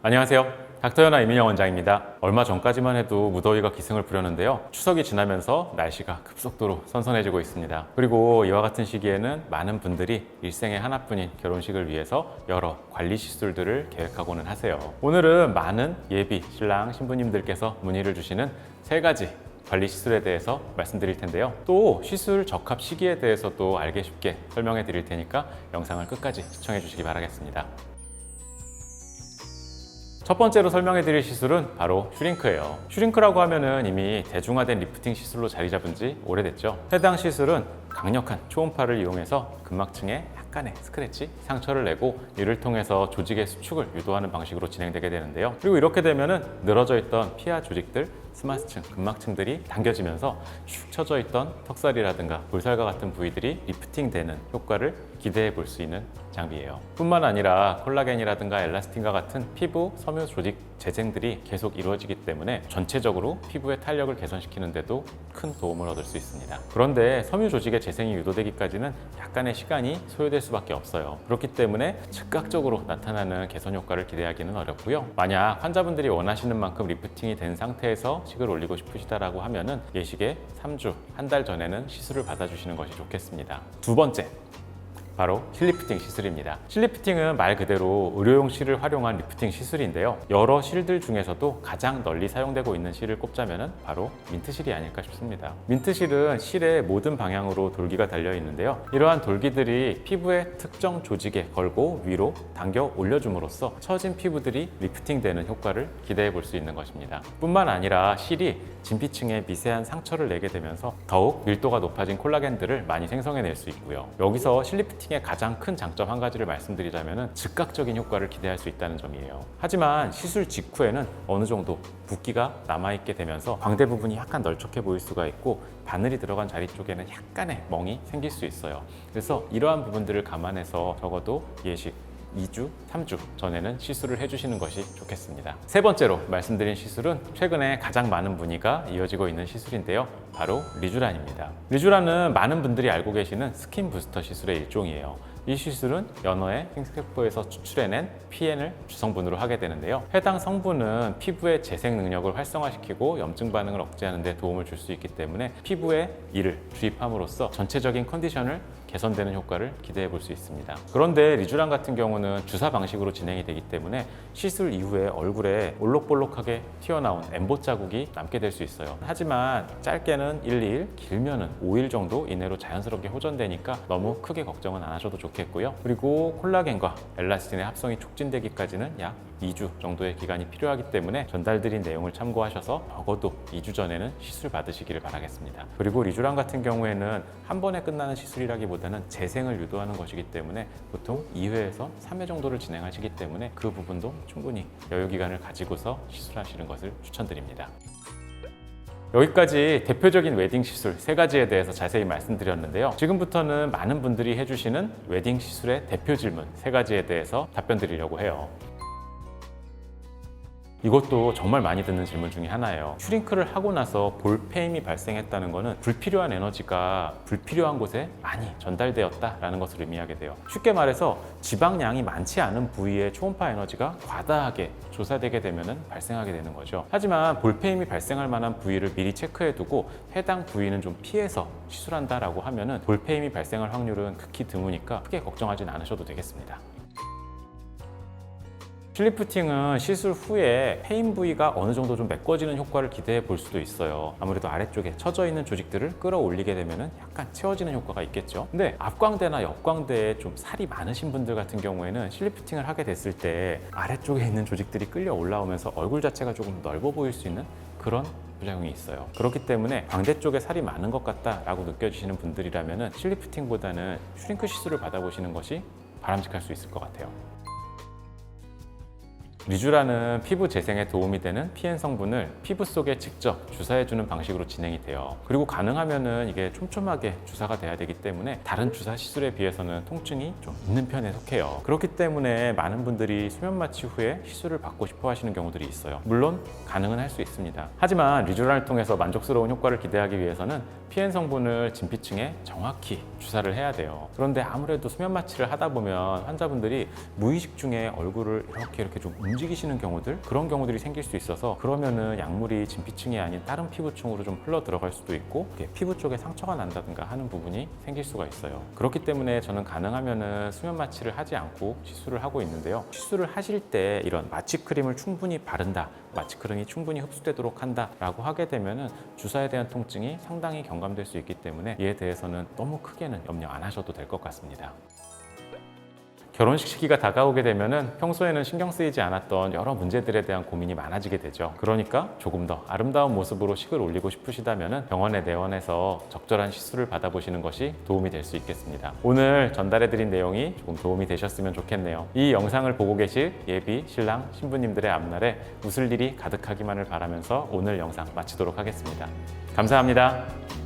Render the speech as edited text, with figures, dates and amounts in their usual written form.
안녕하세요. 닥터연아 이민영 원장입니다. 얼마 전까지만 해도 무더위가 기승을 부렸는데요. 추석이 지나면서 날씨가 급속도로 선선해지고 있습니다. 그리고 이와 같은 시기에는 많은 분들이 일생에 하나뿐인 결혼식을 위해서 여러 관리 시술들을 계획하고는 하세요. 오늘은 많은 예비 신랑 신부님들께서 문의를 주시는 3가지 관리 시술에 대해서 말씀드릴 텐데요. 또 시술 적합 시기에 대해서도 알기 쉽게 설명해 드릴 테니까 영상을 끝까지 시청해 주시기 바라겠습니다. 첫 번째로 설명해 드릴 시술은 바로 슈링크예요. 슈링크라고 하면은 이미 대중화된 리프팅 시술로 자리 잡은 지 오래됐죠. 해당 시술은 강력한 초음파를 이용해서 근막층에 약간의 스크래치, 상처를 내고 이를 통해서 조직의 수축을 유도하는 방식으로 진행되게 되는데요. 그리고 이렇게 되면은 늘어져 있던 피하 조직들, 스마스층, 근막층들이 당겨지면서 축 처져 있던 턱살이라든가 볼살과 같은 부위들이 리프팅되는 효과를 기대해 볼 수 있는 장비예요. 뿐만 아니라 콜라겐이라든가 엘라스틴과 같은 피부 섬유 조직 재생들이 계속 이루어지기 때문에 전체적으로 피부의 탄력을 개선시키는 데도 큰 도움을 얻을 수 있습니다. 그런데 섬유 조직의 재생이 유도되기까지는 약간의 시간이 소요될 수밖에 없어요. 그렇기 때문에 즉각적으로 나타나는 개선 효과를 기대하기는 어렵고요. 만약 환자분들이 원하시는 만큼 리프팅이 된 상태에서 식을 올리고 싶으시다라고 하면은 예식의 3주, 한 달 전에는 시술을 받아주시는 것이 좋겠습니다. 두 번째, 바로 실리프팅 시술입니다. 실리프팅은 말 그대로 의료용 실을 활용한 리프팅 시술인데요. 여러 실들 중에서도 가장 널리 사용되고 있는 실을 꼽자면 바로 민트실이 아닐까 싶습니다. 민트실은 실의 모든 방향으로 돌기가 달려 있는데요. 이러한 돌기들이 피부의 특정 조직에 걸고 위로 당겨 올려줌으로써 처진 피부들이 리프팅되는 효과를 기대해 볼 수 있는 것입니다. 뿐만 아니라 실이 진피층에 미세한 상처를 내게 되면서 더욱 밀도가 높아진 콜라겐들을 많이 생성해낼 수 있고요. 여기서 실리프팅의 가장 큰 장점 한 가지를 말씀드리자면 즉각적인 효과를 기대할 수 있다는 점이에요. 하지만 시술 직후에는 어느 정도 붓기가 남아있게 되면서 광대 부분이 약간 널쩍해 보일 수가 있고 바늘이 들어간 자리 쪽에는 약간의 멍이 생길 수 있어요. 그래서 이러한 부분들을 감안해서 적어도 예식 2주, 3주 전에는 시술을 해주시는 것이 좋겠습니다. 세 번째로 말씀드린 시술은 최근에 가장 많은 문의가 이어지고 있는 시술인데요. 바로 리쥬란입니다. 리쥬란은 많은 분들이 알고 계시는 스킨 부스터 시술의 일종이에요. 이 시술은 연어의 킹스캐포에서 추출해낸 PN을 주성분으로 하게 되는데요. 해당 성분은 피부의 재생 능력을 활성화시키고 염증 반응을 억제하는 데 도움을 줄 수 있기 때문에 피부에 이를 주입함으로써 전체적인 컨디션을 개선되는 효과를 기대해 볼 수 있습니다. 그런데 리쥬란 같은 경우는 주사 방식으로 진행이 되기 때문에 시술 이후에 얼굴에 올록볼록하게 튀어나온 엠보 자국이 남게 될 수 있어요. 하지만 짧게는 1, 2일, 길면은 5일 정도 이내로 자연스럽게 호전되니까 너무 크게 걱정은 안 하셔도 좋겠고요. 그리고 콜라겐과 엘라스틴의 합성이 촉진되기까지는 약 2주 정도의 기간이 필요하기 때문에 전달드린 내용을 참고하셔서 적어도 2주 전에는 시술 받으시기를 바라겠습니다. 그리고 리쥬란 같은 경우에는 한 번에 끝나는 시술이라기보다는 재생을 유도하는 것이기 때문에 보통 2회에서 3회 정도를 진행하시기 때문에 그 부분도 충분히 여유 기간을 가지고서 시술하시는 것을 추천드립니다. 여기까지 대표적인 웨딩 시술 3가지에 대해서 자세히 말씀드렸는데요. 지금부터는 많은 분들이 해주시는 웨딩 시술의 대표 질문 3가지에 대해서 답변 드리려고 해요. 이것도 정말 많이 듣는 질문 중에 하나예요. 슈링크를 하고 나서 볼페임이 발생했다는 것은 불필요한 에너지가 불필요한 곳에 많이 전달되었다라는 것을 의미하게 돼요. 쉽게 말해서 지방량이 많지 않은 부위에 초음파 에너지가 과다하게 조사되게 되면 발생하게 되는 거죠. 하지만 볼페임이 발생할 만한 부위를 미리 체크해 두고 해당 부위는 좀 피해서 시술한다라고 하면은 볼페임이 발생할 확률은 극히 드무니까 크게 걱정하지는 않으셔도 되겠습니다. 실리프팅은 시술 후에 페인 부위가 어느 정도 좀 메꿔지는 효과를 기대해 볼 수도 있어요. 아무래도 아래쪽에 처져 있는 조직들을 끌어올리게 되면 약간 채워지는 효과가 있겠죠. 근데 앞광대나 옆광대에 좀 살이 많으신 분들 같은 경우에는 실리프팅을 하게 됐을 때 아래쪽에 있는 조직들이 끌려 올라오면서 얼굴 자체가 조금 넓어 보일 수 있는 그런 부작용이 있어요. 그렇기 때문에 광대 쪽에 살이 많은 것 같다라고 느껴지시는 분들이라면 실리프팅보다는 슈링크 시술을 받아보시는 것이 바람직할 수 있을 것 같아요. 리쥬란은 피부 재생에 도움이 되는 PN 성분을 피부 속에 직접 주사해주는 방식으로 진행이 돼요. 그리고 가능하면은 이게 촘촘하게 주사가 돼야 되기 때문에 다른 주사 시술에 비해서는 통증이 좀 있는 편에 속해요. 그렇기 때문에 많은 분들이 수면 마취 후에 시술을 받고 싶어 하시는 경우들이 있어요. 물론 가능은 할 수 있습니다. 하지만 리쥬란을 통해서 만족스러운 효과를 기대하기 위해서는 PN 성분을 진피층에 정확히 주사를 해야 돼요. 그런데 아무래도 수면 마취를 하다 보면 환자분들이 무의식 중에 얼굴을 이렇게 좀 움직이시는 경우들, 그런 경우들이 생길 수 있어서 그러면은 약물이 진피층이 아닌 다른 피부층으로 좀 흘러 들어갈 수도 있고 피부 쪽에 상처가 난다든가 하는 부분이 생길 수가 있어요. 그렇기 때문에 저는 가능하면은 수면 마취를 하지 않고 시술을 하고 있는데요. 시술을 하실 때 이런 마취 크림을 충분히 바른다, 마취 크림이 충분히 흡수되도록 한다 라고 하게 되면은 주사에 대한 통증이 상당히 경감될 수 있기 때문에 이에 대해서는 너무 크게는 염려 안 하셔도 될 것 같습니다. 결혼식 시기가 다가오게 되면은 평소에는 신경 쓰이지 않았던 여러 문제들에 대한 고민이 많아지게 되죠. 그러니까 조금 더 아름다운 모습으로 식을 올리고 싶으시다면은 병원에 내원해서 적절한 시술을 받아보시는 것이 도움이 될 수 있겠습니다. 오늘 전달해드린 내용이 조금 도움이 되셨으면 좋겠네요. 이 영상을 보고 계실 예비, 신랑, 신부님들의 앞날에 웃을 일이 가득하기만을 바라면서 오늘 영상 마치도록 하겠습니다. 감사합니다.